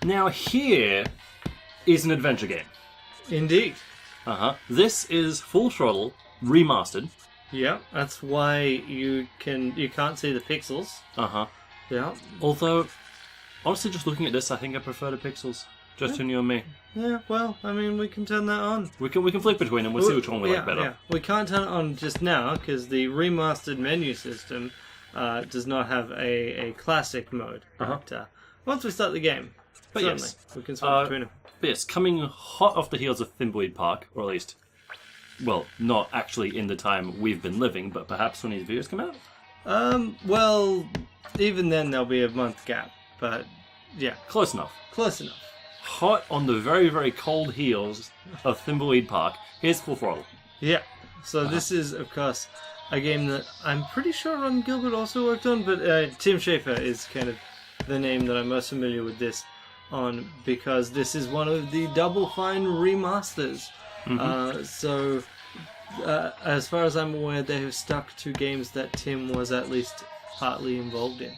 Now here is an adventure game. Indeed. This is Full Throttle remastered. Yeah, that's why you can't see the pixels. Yeah. Although, honestly, just looking at this, I think I prefer the pixels. Just between you and me. Yeah, well, I mean, we can turn that on. We can flick between them. We'll see which one we like better. Yeah. We can't turn it on just now because the remastered menu system does not have a classic mode. But, once we start the game, But certainly, yes. we can switch between them. But yes, coming hot off the heels of Thimbleweed Park, or at least, well, not actually in the time we've been living, but perhaps when these videos come out? Well, even then there'll be a month gap, but yeah. Close enough. Close enough. Hot on the very, very cold heels of Thimbleweed Park, here's Full Throttle. Yeah. So this is, of course, a game that I'm pretty sure Ron Gilbert also worked on, but Tim Schafer is kind of the name that I'm most familiar with this on, because this is one of the Double Fine remasters. So, as far as I'm aware, they have stuck to games that Tim was at least partly involved in.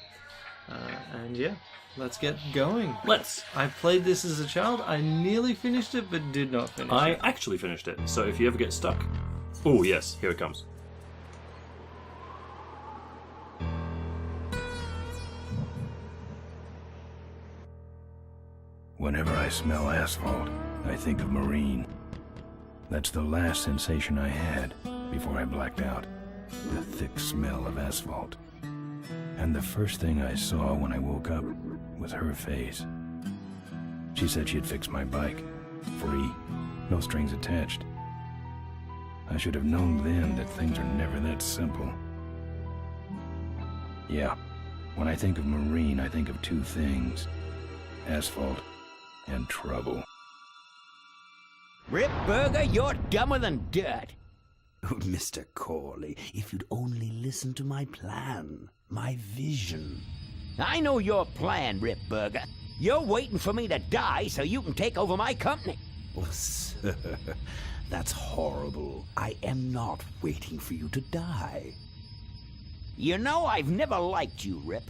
And yeah, let's get going. Let's. I played this as a child. I nearly finished it, but did not finish it. I actually finished it, so if you ever get stuck... Oh, yes, here it comes. Whenever I smell asphalt, I think of Marine. That's the last sensation I had before I blacked out. The thick smell of asphalt. And the first thing I saw when I woke up was her face. She said she'd fix my bike. Free. No strings attached. I should have known then that things are never that simple. Yeah, when I think of Marine, I think of two things. Asphalt and trouble. Rip Burger, you're dumber than dirt. Oh, Mr. Corley, if you'd only listen to my plan, my vision. I know your plan, Rip Burger. You're waiting for me to die so you can take over my company. Oh, sir, that's horrible. I am not waiting for you to die. You know I've never liked you, Rip.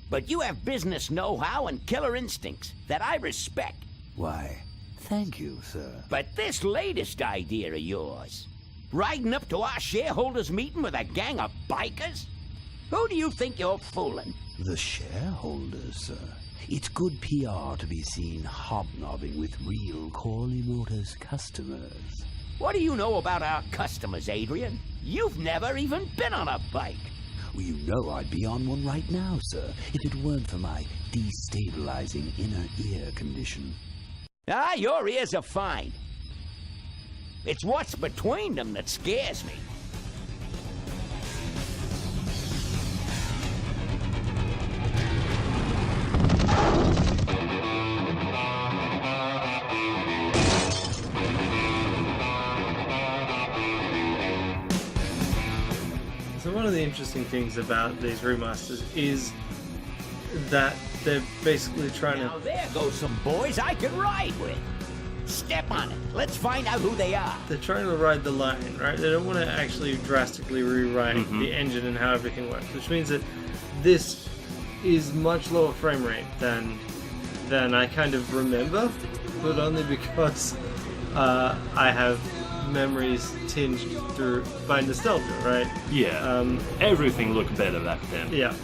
But you have business know-how and killer instincts that I respect. Why, thank you, sir. But this latest idea of yours, riding up to our shareholders' meeting with a gang of bikers? Who do you think you're fooling? The shareholders, sir. It's good PR to be seen hobnobbing with real Corley Motors customers. What do you know about our customers, Adrian? You've never even been on a bike. Well, you know I'd be on one right now, sir, if it weren't for my destabilizing inner ear condition. Ah, your ears are fine. It's what's between them that scares me. So one of the interesting things about these remasters is that they're basically trying Now to... there goes some boys I can ride with. Step on it. Let's find out who they are. They're trying to ride the line, right? They don't want to actually drastically rewrite the engine and how everything works, which means that this is much lower frame rate than I kind of remember, but only because I have memories tinged through by nostalgia, right? Yeah, everything looked better back then. Yeah,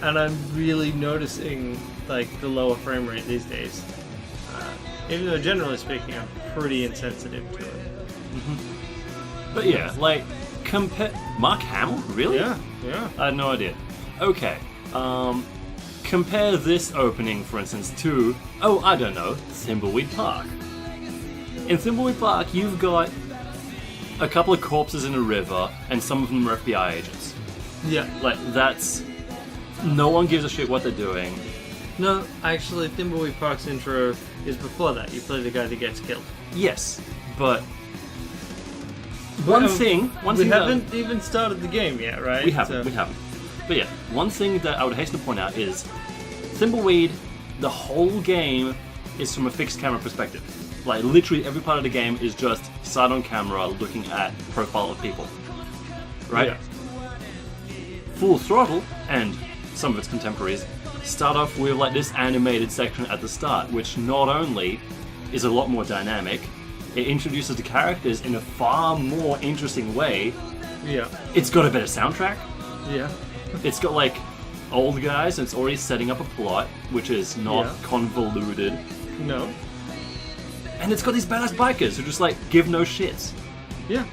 and I'm really noticing like the lower frame rate these days. Even though generally speaking, I'm pretty insensitive to it. But yeah, like, Mark Hamill? Really? Yeah. I had no idea. Okay, compare this opening, for instance, to, I don't know, Thimbleweed Park. In Thimbleweed Park, you've got a couple of corpses in a river, and some of them are FBI agents. Yeah. Like, that's... No one gives a shit what they're doing. No, actually, Thimbleweed Park's intro is before that. You play the guy that gets killed. Yes, but... One thing we haven't even started the game yet, right? We haven't. But yeah, one thing that I would hasten to point out is Thimbleweed, the whole game is from a fixed camera perspective. Like, literally every part of the game is just side on camera looking at profile of people. Right? Yeah. Full Throttle, and some of its contemporaries, start off with like this animated section at the start, which not only is a lot more dynamic, it introduces the characters in a far more interesting way. Yeah. It's got a better soundtrack. Yeah. It's got like old guys, and it's already setting up a plot, which is not convoluted. No. And it's got these badass bikers who just like give no shits. Yeah.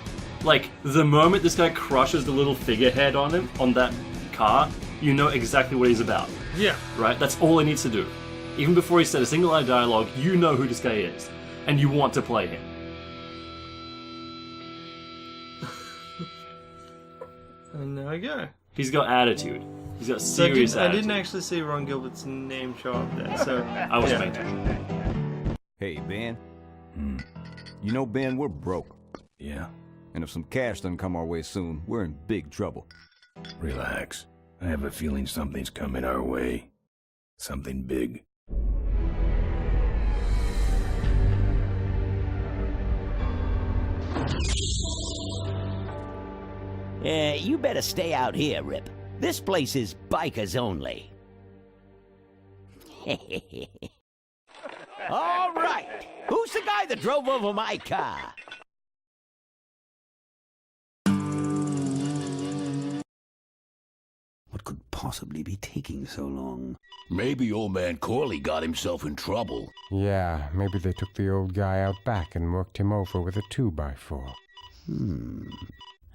Like the moment this guy crushes the little figurehead on him, on that car, you know exactly what he's about. Yeah. Right? That's all he needs to do. Even before he said a single line of dialogue, you know who this guy is. And you want to play him. And there I go. He's got attitude. He's got serious I attitude. didn't actually see Ron Gilbert's name show up there, so... I was meant to. Hey, Ben. You know, Ben, we're broke. Yeah? And if some cash doesn't come our way soon, we're in big trouble. Relax. I have a feeling something's coming our way. Something big. You better stay out here, Rip. This place is bikers only. All right. Who's the guy that drove over my car? What could possibly be taking so long? Maybe old man Corley got himself in trouble. Yeah, maybe they took the old guy out back and worked him over with a 2x4. An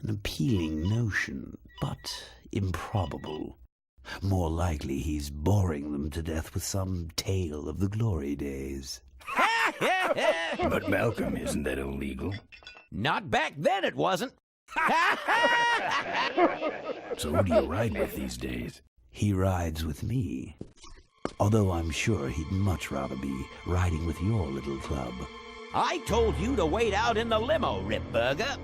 appealing notion, but improbable. More likely he's boring them to death with some tale of the glory days. But Malcolm, isn't that illegal? Not back then, it wasn't. So who do you ride with these days? He rides with me. Although I'm sure he'd much rather be riding with your little club. I told you to wait out in the limo, Rip Burger.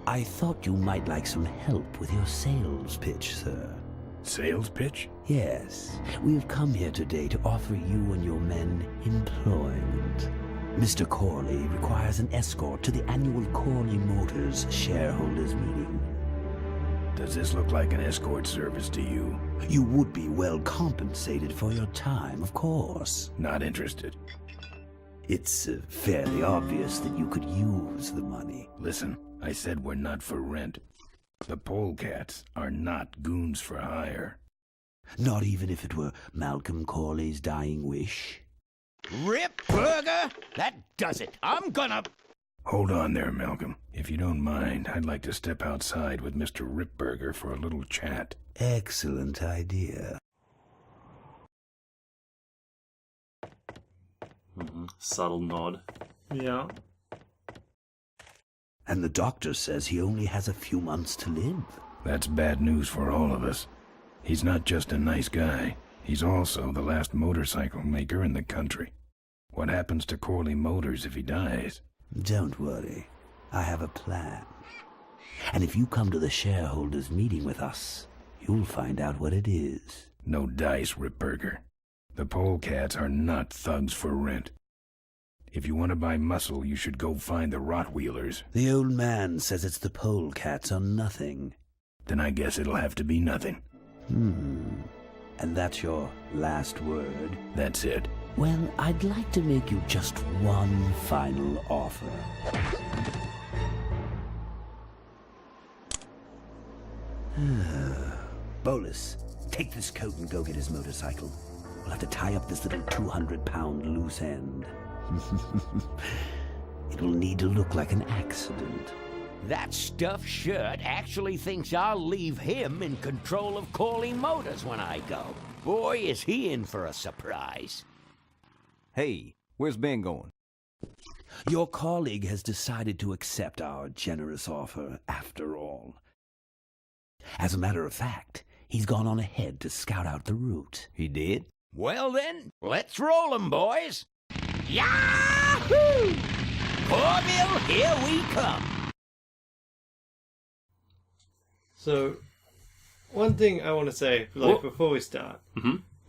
I thought you might like some help with your sales pitch, sir. Sales pitch? Yes, we've come here today to offer you and your men employment. Mr. Corley requires an escort to the annual Corley Motors shareholders meeting. Does this look like an escort service to you? You would be well compensated for your time, of course. Not interested. It's fairly obvious that you could use the money. Listen, I said we're not for rent. The polecats are not goons for hire. Not even if it were Malcolm Corley's dying wish. Rip Burger? That does it. I'm gonna... Hold on there, Malcolm. If you don't mind, I'd like to step outside with Mr. Ripburger for a little chat. Excellent idea. Subtle nod. Yeah. And the doctor says he only has a few months to live. That's bad news for all of us. He's not just a nice guy. He's also the last motorcycle maker in the country. What happens to Corley Motors if he dies? Don't worry. I have a plan. And if you come to the shareholders' meeting with us, you'll find out what it is. No dice, Ripburger. The polecats are not thugs for rent. If you want to buy muscle, you should go find the Rottweilers. The old man says it's the polecats or nothing. Then I guess it'll have to be nothing. And that's your last word? That's it. Well, I'd like to make you just one final offer. Bolus, take this coat and go get his motorcycle. We'll have to tie up this little 200-pound loose end. It will need to look like an accident. That stuffed shirt actually thinks I'll leave him in control of Corley Motors when I go. Boy, is he in for a surprise. Hey, where's Ben going? Your colleague has decided to accept our generous offer after all. As a matter of fact, he's gone on ahead to scout out the route. He did? Well then, let's roll 'em, boys. Yahoo! Corville, here we come. So, one thing I want to say, before we start,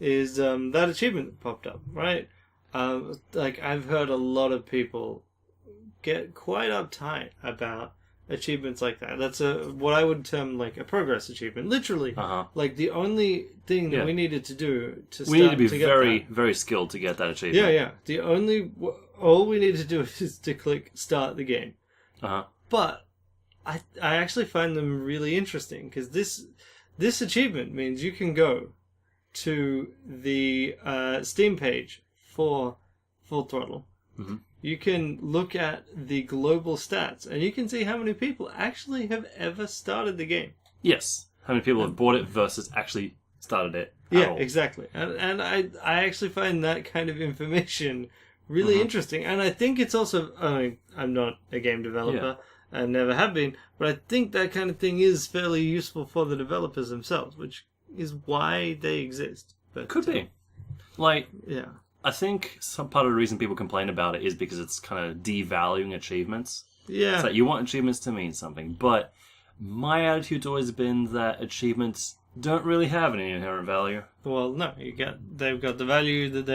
is that achievement popped up, right? I've heard a lot of people get quite uptight about achievements like that. That's what I would term like a progress achievement. Literally, like the only thing that we needed to do to we need to be to get very, that. very skilled to get that achievement. Yeah. All we need to do is to click start the game. But I actually find them really interesting because this achievement means you can go to the Steam page for Full Throttle. You can look at the global stats, and you can see how many people actually have ever started the game. Yes. How many people have bought it versus actually started it at all. Exactly. And I actually find that kind of information really interesting. And I think it's also... I mean, I'm not a game developer. I never have been. But I think that kind of thing is fairly useful for the developers themselves, which is why they exist. But Could be. Like... Yeah. I think some part of the reason people complain about it is because it's kind of devaluing achievements. Yeah. It's like you want achievements to mean something, but my attitude's always been that achievements don't really have any inherent value. Well, no, they've got the value that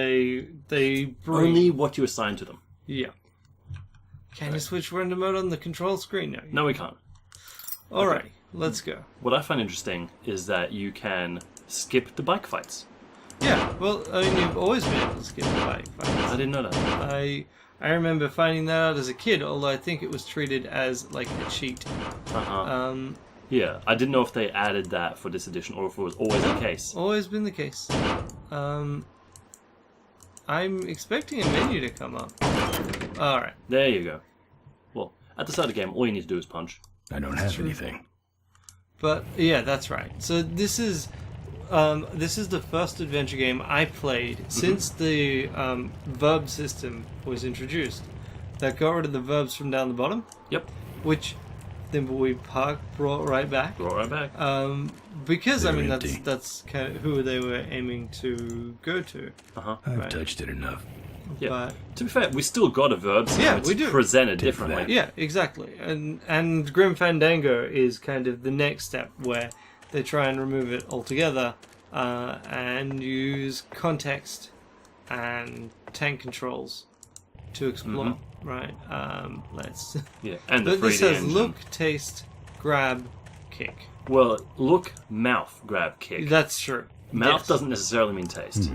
they bring. Only what you assign to them. Yeah. Can you switch render mode on the control screen now? No, we can't. Alrighty, let's go. What I find interesting is that you can skip the bike fights. Yeah, well, I mean, you've always been able to skip the bike fights. I didn't know that. I remember finding that out as a kid, although I think it was treated as like a cheat. Yeah, I didn't know if they added that for this edition or if it was always the case. Always been the case. I'm expecting a menu to come up. Alright. There you go. Well, at the start of the game, all you need to do is punch. I don't have anything. But, yeah, that's right. So this is the first adventure game I played since the verb system was introduced. That got rid of the verbs from down the bottom. Yep. Which Thimbleweed Park brought right back. Because They're I mean empty. that's kind of who they were aiming to go to. I've touched it enough. Yeah. But, to be fair, we still got a verb, so it's we do. presented differently. yeah, exactly. And Grim Fandango is kind of the next step where they try and remove it altogether and use context and tank controls to explore. Right? Let's. Yeah, and the But this 3D says engine. look, taste, grab, kick. Well, look, mouth, grab, kick. That's true. Mouth Yes. doesn't necessarily mean taste.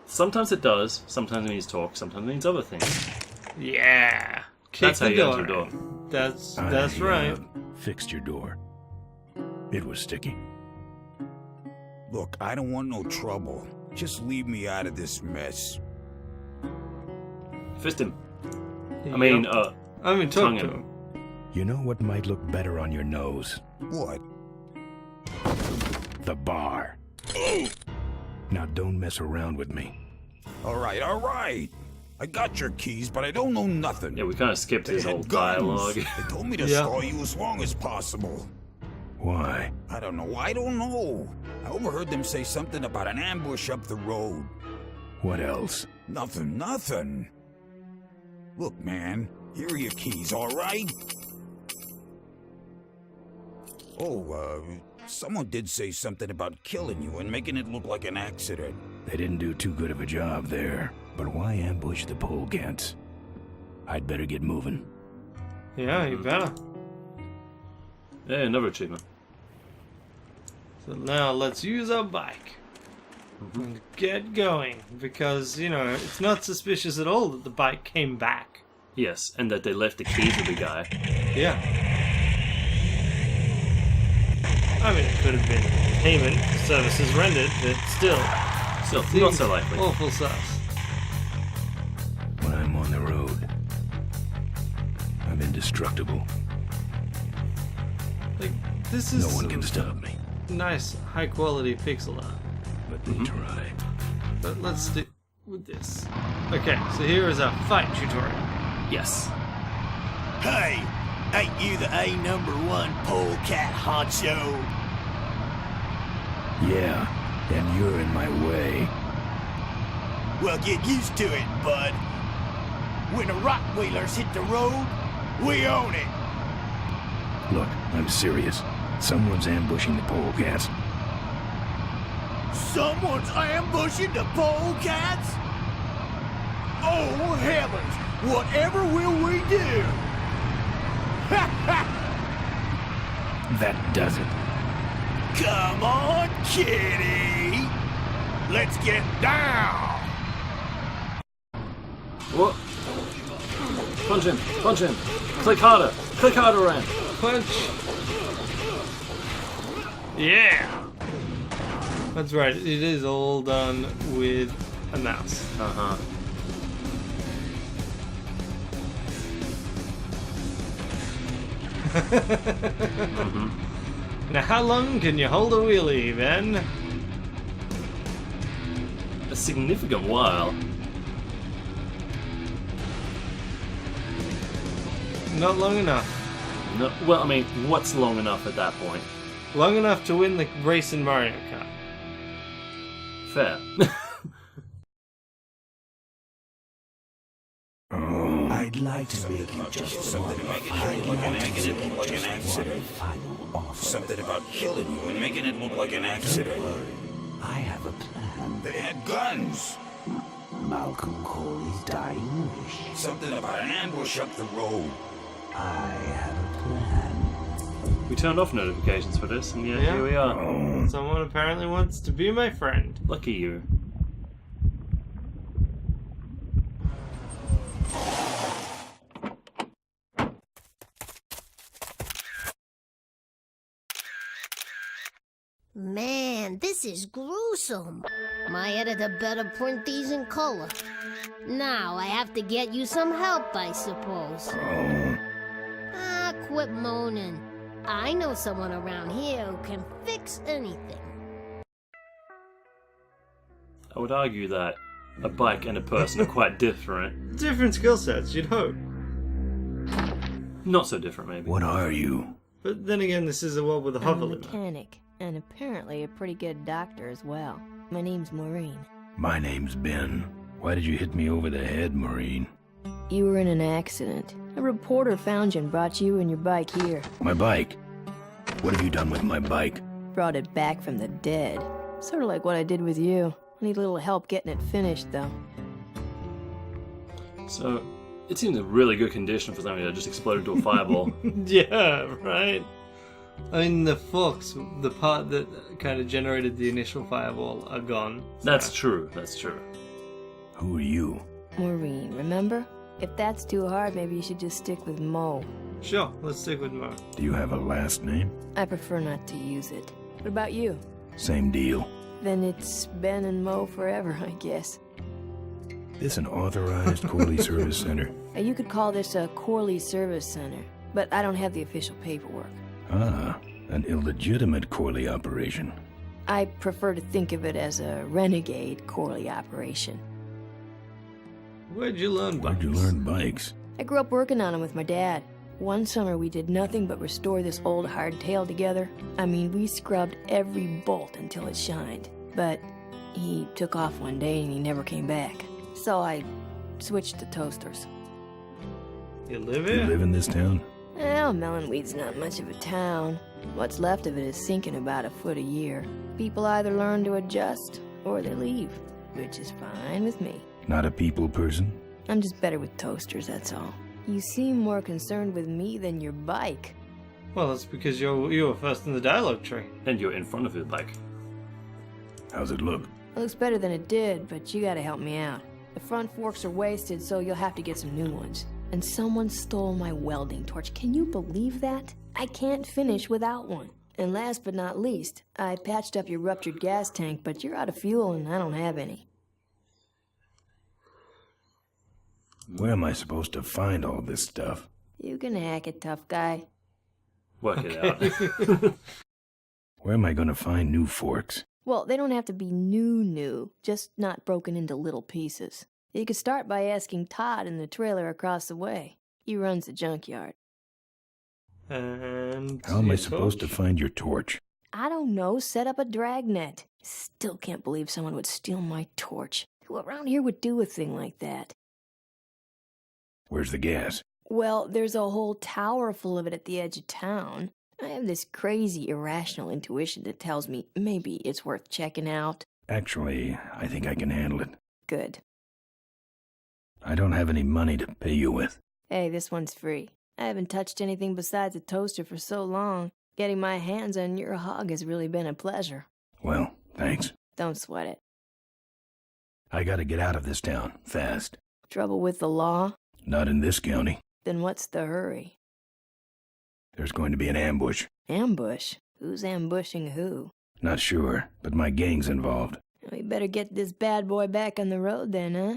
Sometimes it does. Sometimes it means talk. Sometimes it means other things. Yeah. Kick That's how the you enter a door. That's I, right. Fixed your door. It was sticky. Look, I don't want no trouble. Just leave me out of this mess. Fist him. I mean, talk tongue to him. him. You know what might look better on your nose? What? The bar. Now don't mess around with me. All right. I got your keys, but I don't know nothing. Yeah, we kind of skipped They his had old guns. dialogue. They told me to Yeah. stall you as long as possible. Why? I don't know. I I overheard them say something about an ambush up the road. What else? Nothing. Look, man, here are your keys, all right? Oh, someone did say something about killing you and making it look like an accident. They didn't do too good of a job there. But why ambush the polecats? I'd better get moving. Yeah, you better. Yeah, another achievement. So now let's use our bike and get going, because it's not suspicious at all that the bike came back. Yes, and that they left the keys with the guy. Yeah. I mean, it could have been payment for services rendered, but still. Still, not so likely. Awful sus. When I'm on the road, I'm indestructible. Like, this is No one can some stop me. nice, high-quality pixel art. Let me try. But let's stick with this. Okay, so here is our fight tutorial. Yes. Hey, ain't you the A#1 polecat honcho? Yeah, and you're in my way. Well, get used to it, bud. When the Rockwheelers hit the road, we own it. Look, I'm serious. Someone's ambushing the polecats. Someone's ambushing the polecats? Oh, heavens! Whatever will we do? Ha ha! That does it. Come on, kitty! Let's get down! What? Punch him! Punch him! Click harder! Click harder, Ran! Punch! Yeah! That's right, it is all done with a mouse. Uh-huh. Now how long can you hold a wheelie, Ben? A significant while. Not long enough. No, well, I mean, what's long enough at that point? Long enough to win the race in Mario Kart. Fair. I'd like to make you just one final offer. Something about killing you and making it look like an accident. I have a plan. They had guns. Malcolm Corley's dying wish. Something about an ambush up the road. I have a plan. We turned off notifications for this, and yeah, here we are. Someone apparently wants to be my friend. Lucky you. Man, this is gruesome. My editor better print these in color. Now I have to get you some help, I suppose. Ah, quit moaning. I know someone around here who can fix anything. I would argue that a bike and a person are quite different. Different skill sets, you'd hope. Not so different, maybe. What are you? But then again, this is a world with a hover I'm a limit. mechanic, and apparently a pretty good doctor as well. My name's Maureen. My name's Ben. Why did you hit me over the head, Maureen? You were in an accident. A reporter found you and brought you and your bike here. My bike? What have you done with my bike? Brought it back from the dead. Sort of like what I did with you. I need a little help getting it finished, though. So, it seems in really good condition for something that just exploded into a fireball. Yeah, right? I mean, the forks, the part that kind of generated the initial fireball, are gone. That's true, that's true. Who are you? Maureen, remember? If that's too hard, maybe you should just stick with Mo. Sure, let's stick with Mo. Do you have a last name? I prefer not to use it. What about you? Same deal. Then it's Ben and Mo forever, I guess. This an authorized Corley Service Center? You could call this a Corley Service Center, but I don't have the official paperwork. Ah, an illegitimate Corley operation. I prefer to think of it as a renegade Corley operation. Where'd you learn bikes? Where'd you learn bikes? I grew up working on them with my dad. One summer we did nothing but restore this old hardtail together. I mean, we scrubbed every bolt until it shined. But he took off one day and he never came back. So I switched to toasters. You live You here? live in this town? Well, Melonweed's not much of a town. What's left of it is sinking about a foot a year. People either learn to adjust or they leave, which is fine with me. Not a people person? I'm just better with toasters, that's all. You seem more concerned with me than your bike. Well, that's because you were first in the dialogue tree. And you're in front of your bike. How's it look? It looks better than it did, but you gotta help me out. The front forks are wasted, so you'll have to get some new ones. And someone stole my welding torch. Can you believe that? I can't finish without one. And last but not least, I patched up your ruptured gas tank, but you're out of fuel and I don't have any. Where am I supposed to find all this stuff? You can hack it, tough guy. Work it out. Where am I going to find new forks? Well, they don't have to be new, just not broken into little pieces. You could start by asking Todd in the trailer across the way. He runs the junkyard. And How am I your supposed to torch? find your torch? I don't know, set up a dragnet. Still can't believe someone would steal my torch. Who around here would do a thing like that? Where's the gas? Well, there's a whole tower full of it at the edge of town. I have this crazy, irrational intuition that tells me maybe it's worth checking out. Actually, I think I can handle it. Good. I don't have any money to pay you with. Hey, this one's free. I haven't touched anything besides a toaster for so long. Getting my hands on your hog has really been a pleasure. Well, thanks. Don't sweat it. I gotta get out of this town, fast. Trouble with the law? Not in this county. Then what's the hurry? There's going to be an ambush. Ambush? Who's ambushing who? Not sure, but my gang's involved. We better get this bad boy back on the road then, huh?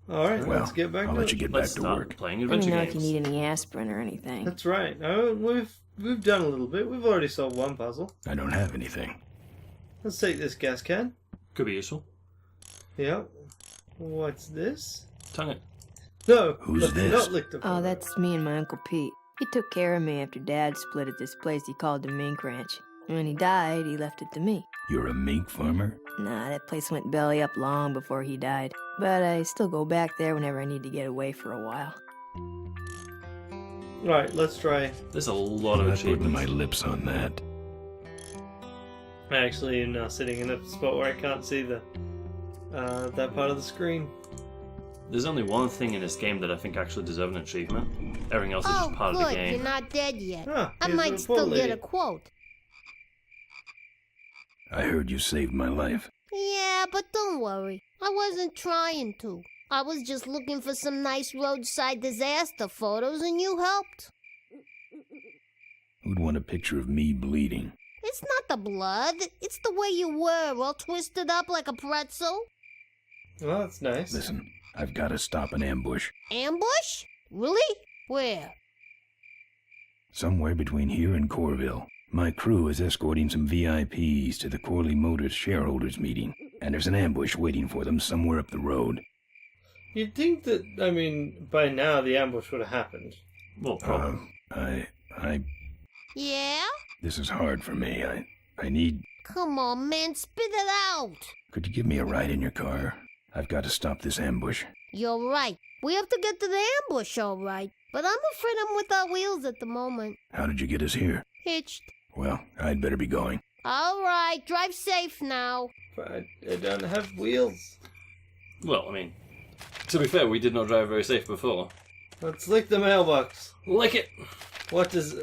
Alright, Well, let's get back I'll to let it. you get Let's back to start work. playing Let me adventure know games. if you need any aspirin or anything. That's right. Oh, we've done a little bit. We've already solved one puzzle. I don't have anything. Let's take this gas can. Could be useful. Yep. What's this? Tongue it. No. Who's this? Not licked up. Oh, that's me and my Uncle Pete. He took care of me after Dad split at this place he called the Mink Ranch. When he died, he left it to me. You're a mink farmer? Nah, that place went belly up long before he died. But I still go back there whenever I need to get away for a while. Right, let's try. There's a lot of I'm not putting achievements. my lips on that. I actually am now sitting in a spot where I can't see the that part of the screen. There's only one thing in this game that I think actually deserves an achievement. Everything else is just part of the good. game. You're not dead yet. Ah, I here's might the still poor get lady. a quote. I heard you saved my life. Yeah, but don't worry. I wasn't trying to. I was just looking for some nice roadside disaster photos and you helped. Who'd want a picture of me bleeding? It's not the blood. It's the way you were, all twisted up like a pretzel. Well, that's nice. Listen, I've got to stop an ambush. Ambush? Really? Where? Somewhere between here and Corville. My crew is escorting some VIPs to the Corley Motors shareholders meeting, and there's an ambush waiting for them somewhere up the road. You'd think that, I mean, by now the ambush would have happened. Well, probably. Yeah? This is hard for me. I need... Come on, man, spit it out. Could you give me a ride in your car? I've got to stop this ambush. You're right. We have to get to the ambush, all right. But I'm afraid I'm without wheels at the moment. How did you get us here? Hitched. Well, I'd better be going. All right, drive safe now. But I don't have wheels. Well, I mean, to be fair, we did not drive very safe before. Let's lick the mailbox. Lick it! Where does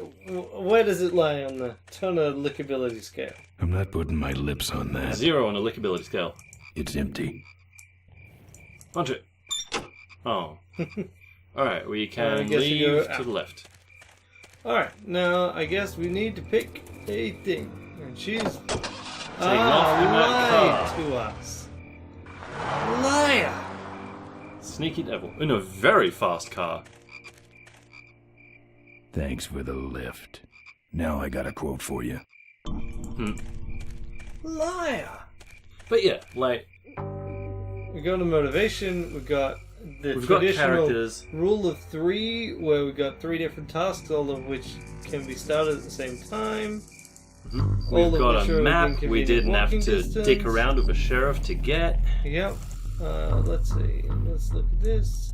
it lie on the Turner lickability scale? I'm not putting my lips on that. 0 on a lickability scale. It's empty. Punch it. Oh. Alright, we can guess we leave go to out. the left. Alright, now I guess we need to pick a thing. And she's off in that car. to us. Liar! Sneaky devil. In a very fast car. Thanks for the lift. Now I got a quote for you. Liar! But yeah, like, We got a motivation, we got the we've got traditional characters. rule of 3, where we got 3 different tasks, all of which can be started at the same time. All We've of got which a are map within we convenient didn't have walking to distance. dick around with a sheriff to get. Yep. Let's see. Let's look at this.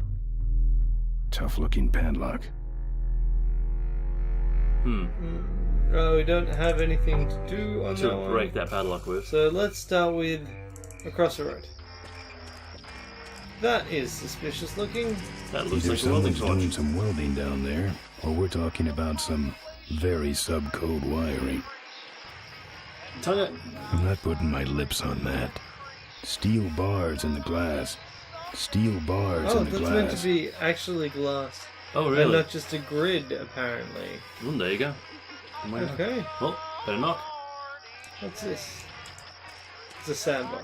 Tough looking padlock. We don't have anything to do on that To one. break that padlock with. So let's start with across the road. That is suspicious looking. That looks Either like a welding someone's torch. doing some welding down there, or we're talking about some very subcode wiring. Tongue it. I'm not putting my lips on that. Steel bars in the glass. Steel bars Oh, in the that's glass. meant to be actually glass. Oh, And really? not just a grid, apparently. There you go. Oh my God. Okay. Well, better knock. What's this? It's a sandbox.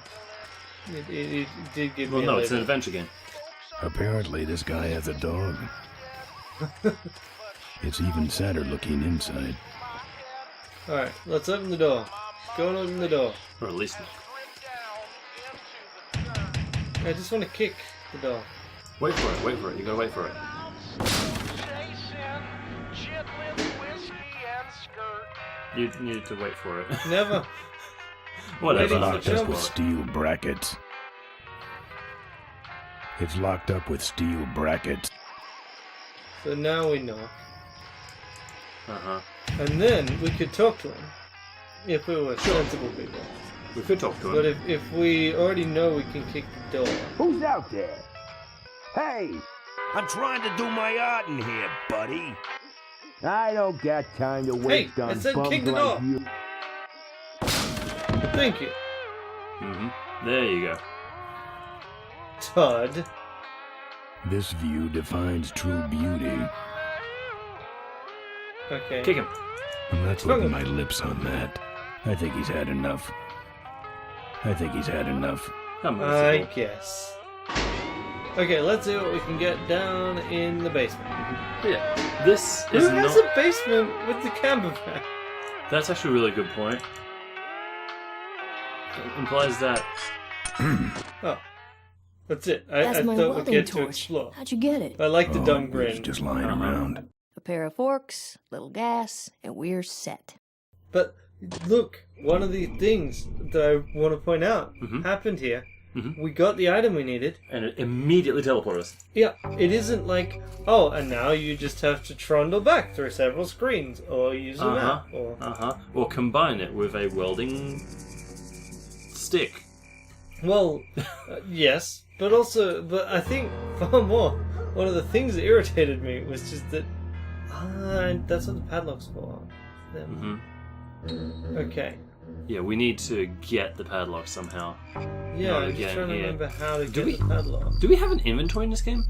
It did give Well, me no, a it's an label. adventure game. Apparently this guy has a dog. It's even sadder looking inside. Alright, let's open the door. Go and open the door. Or at least knock. I just want to kick the door. Wait for it, wait for it. You gotta wait for it. You need to wait for it. Never. Whatever. Waiting for Locked up trouble. with steel brackets. It's locked up with steel brackets. So now we knock. Uh-huh. And then we could talk to him. If we were sensible people. We could talk to him. But if we already know we can kick the door. Who's out there? Hey, I'm trying to do my art in here, buddy. I don't got time to waste I on said bums kick the like door. you. Thank you. There you go. Todd. This view defines true beauty. Okay. Kick him. I'm not putting my lips on that. I think he's had enough. I guess. Okay, let's see what we can get down in the basement. Yeah. This Who is has not... a basement with the camper van? That's actually a really good point. It implies that... Oh. That's it. That's I my thought we'd welding get to torch. explore. How'd you get it? I like the dumb He's grin. just lying around. A pair of forks, little gas, and we're set. But look, one of the things that I want to point out happened here. We got the item we needed. And it immediately teleported us. Yeah, it isn't like, oh, and now you just have to trundle back through several screens, or use a map, or... Or combine it with a welding stick. Well, yes, but I think far more, one of the things that irritated me was just that, that's what the padlock's for. Okay. Yeah, we need to get the padlock somehow. Yeah, I'm just trying to remember how to get the padlock. Do we have an inventory in this game?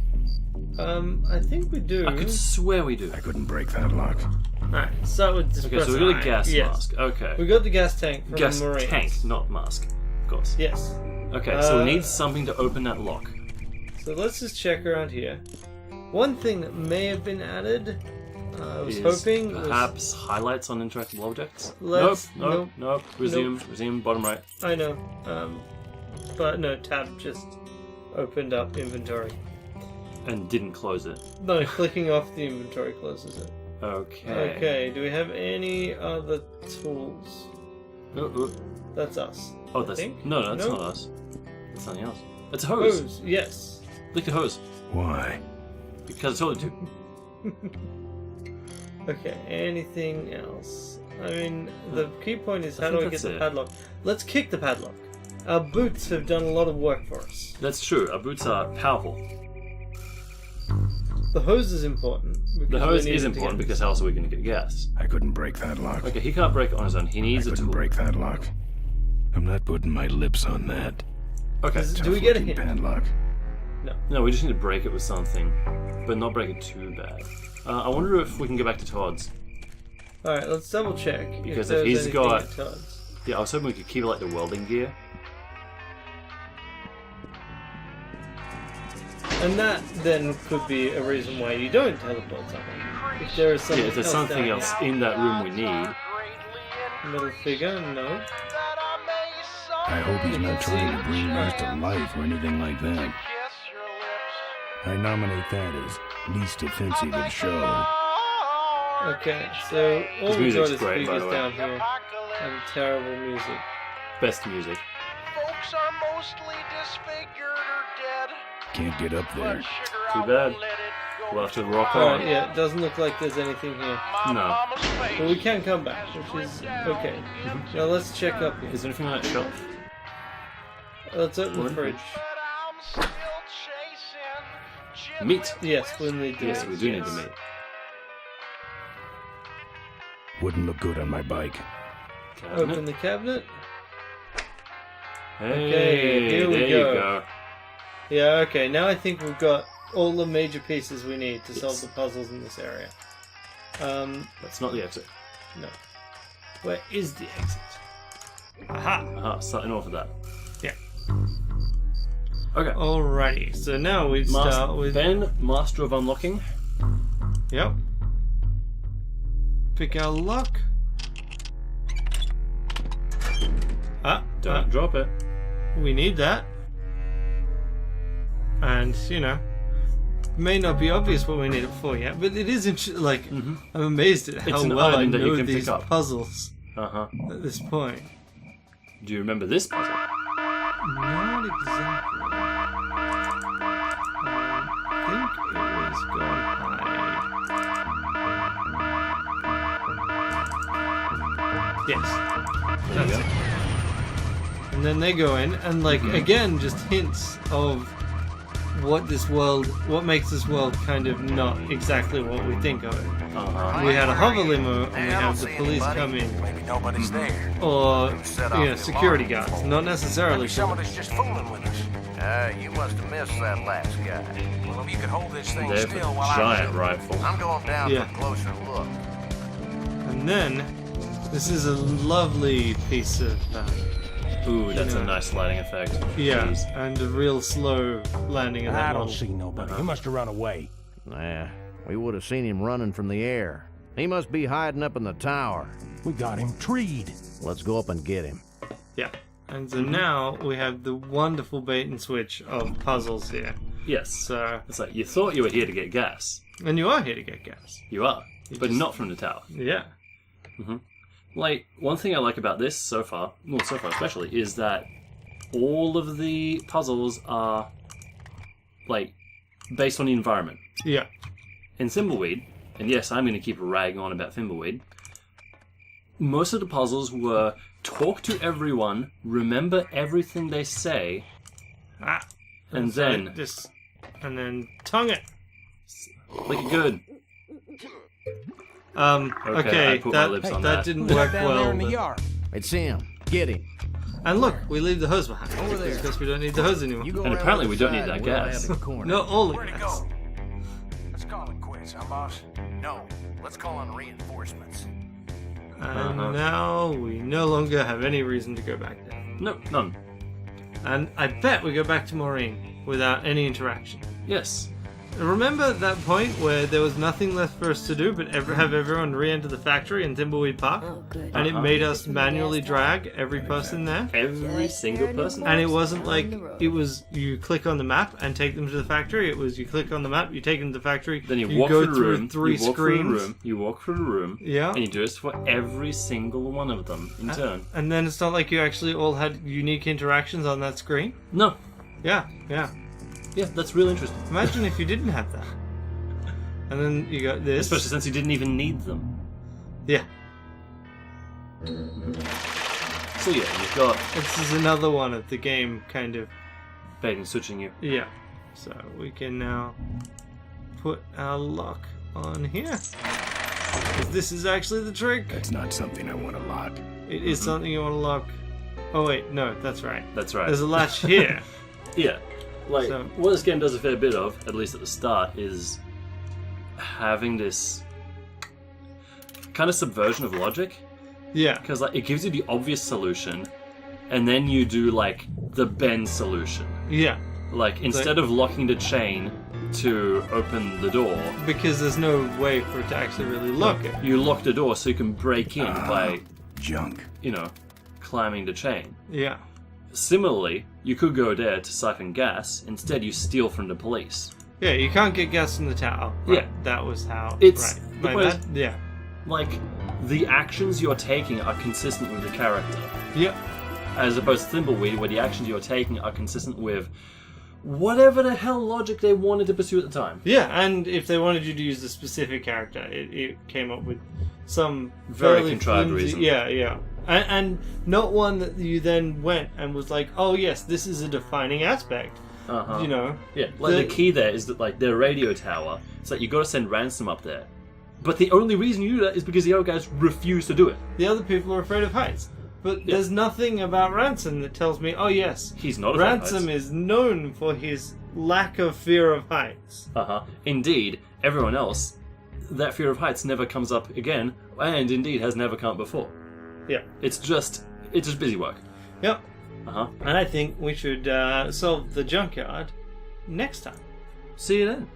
I think we do. I could swear we do. I couldn't break that lock. Alright, start with this. Okay, so we got a gas mask. Okay. We got the gas tank from gas the Marines. tank, not mask. Of course. Yes. Okay, so we need something to open that lock. So let's just check around here. One thing that may have been added, I was hoping perhaps highlights on interactable objects. Let's- Nope. Resume. Bottom right. I know, but no, tab just opened up inventory. And didn't close it. No, clicking off the inventory closes it. Okay. Okay, do we have any other tools? That's us. Oh, I that's think? no, that's No? not us. It's something else. It's a hose. Hose, yes. Lick the hose. Why? Because I told you to. Okay, anything else? I mean, the key point is how do I get that's the it. padlock? Let's kick the padlock. Our boots have done a lot of work for us. That's true. Our boots are powerful. The hose is important. The hose is important because how else are we going to get gas? I couldn't break that lock. Okay, he can't break it on his own. He needs I a couldn't tool. break that lock. I'm not putting my lips on that. Okay. Do we get a Tough-looking hint? padlock. No, we just need to break it with something, but not break it too bad. I wonder if we can go back to Todd's. Alright, let's double check. Because if if he's there's got... anything at Todd's. Yeah, I was hoping we could keep like the welding gear. And that then could be a reason why you don't teleport something. If there is something Yeah, if there's something else in that room we need. Middle figure, no. I hope he's not trying to bring us to life or anything like that. I nominate that as least offensive of show. Okay, so all His we've got music's is great, by figures the way. down here. And terrible music. Best music. Folks are mostly disfigured or dead. Can't get up there. Too bad. We'll have to rock on. Alright, yeah, it doesn't look like there's anything here. No. But we can come back, which is okay. Now let's check up here. Is there anything on that shelf? Let's open the Or- fridge. Meat. Yes, we need the Yes, meat, we do need yes. the meat. Wouldn't look good on my bike. Cabinet. Open the cabinet. Hey, Okay, here we there go. you go. Yeah, okay, now I think we've got all the major pieces we need to solve the puzzles in this area. That's not the exit. No. Where is the exit? Aha! Aha, starting off with that. Yeah. Okay. Alrighty, so now we start with... Ben, Master of Unlocking. Yep. Pick our lock. Don't drop it. We need that. And, you know, may not be obvious what we need it for yet, but it is like, I'm amazed at how It's an well I item that you know can pick these up. puzzles Uh-huh. at this point. Do you remember this puzzle? Not exactly. I think it was go high. Yes. There you go. And then they go in, and like again, just hints of what makes this world kind of not exactly what we think of it. we had a hover limo, and we have the police come in. Maybe nobody's there. Or, security guards. Not necessarily. Somebody's just fooling with us. You must have missed that last guy. Well, if you could hold this thing They have still a while giant rifle. I'm going down for a closer look. And then, this is a lovely piece of... Ooh, that's a nice lighting effect. Yeah, Jeez. and a real slow landing of that I don't model. see nobody. He must have run away. Nah, we would have seen him running from the air. He must be hiding up in the tower. We got him treed. Let's go up and get him. Yeah. And so now we have the wonderful bait and switch of puzzles here. Yes. So it's like you thought you were here to get gas. And you are here to get gas. You are, but not from the tower. Yeah. Like, one thing I like about this so far especially, is that all of the puzzles are, like, based on the environment. Yeah. In Thimbleweed, and yes, I'm going to keep ragging on about Thimbleweed, most of the puzzles were talk to everyone, remember everything they say, and then tongue it. Lick it good. Okay, I put my lips on that didn't work well. Yard. It's him. Get him. And look, we leave the hose behind. Because we don't need the hose anymore. And apparently we don't need that gas. Not all the Where'd it gas. go? Let's call it quits, huh, boss? No, let's call on reinforcements. And now we no longer have any reason to go back there. No, none. And I bet we go back to Maureen without any interaction. Yes. Remember that point where there was nothing left for us to do but have everyone re-enter the factory in Thimbleweed Park? Oh, good. And it made us manually drag every person there? Every single person? And it wasn't like it was you click on the map and take them to the factory. It was you click on the map, you take them to the factory, Then you go walk through the through room, three screens. you walk through the room, Yeah. and you do this for every single one of them in turn. And then it's not like you actually all had unique interactions on that screen? No. Yeah. Yeah, that's really interesting. Imagine if you didn't have that. And then you got this. Especially since you didn't even need them. Yeah. So yeah, you've got... This is another one of the game kind of... bait and switching you. Yeah. So we can now put our lock on here. 'Cause this is actually the trick. That's not something I want to lock. It is something you want to lock. Oh wait, no, that's right. That's right. There's a latch here. Yeah. Like, So- what this game does a fair bit of, at least at the start, is having this kind of subversion of logic. Yeah. Because, like, it gives you the obvious solution, and then you do, like, the bend solution. Yeah. Like, instead of locking the chain to open the door... Because there's no way for it to actually really lock it. You lock the door so you can break in by... Junk. You know, climbing the chain. Yeah. Similarly, you could go there to siphon gas. Instead, you steal from the police. Yeah, you can't get gas from the tower. Right. Yeah. That was how... It's... Right. the My point bad? is, Yeah. like, the actions you're taking are consistent with the character. Yep. As opposed to Thimbleweed, where the actions you're taking are consistent with whatever the hell logic they wanted to pursue at the time. Yeah, and if they wanted you to use a specific character, it came up with some Very fairly contrived flimsy- reason. Yeah. And not one that you then went and was like, oh yes, this is a defining aspect. Uh-huh. You know? Yeah, like the key there is that, like, their radio tower, it's like you gotta send Ransom up there. But the only reason you do that is because the other guys refuse to do it. The other people are afraid of heights. But there's nothing about Ransom that tells me, oh yes, He's not afraid of Ransom heights. is known for his lack of fear of heights. Uh-huh. Indeed, everyone else, that fear of heights never comes up again, and indeed has never come up before. Yeah. It's just busy work. Yep. Uh-huh. And I think we should solve the junkyard next time. See you then.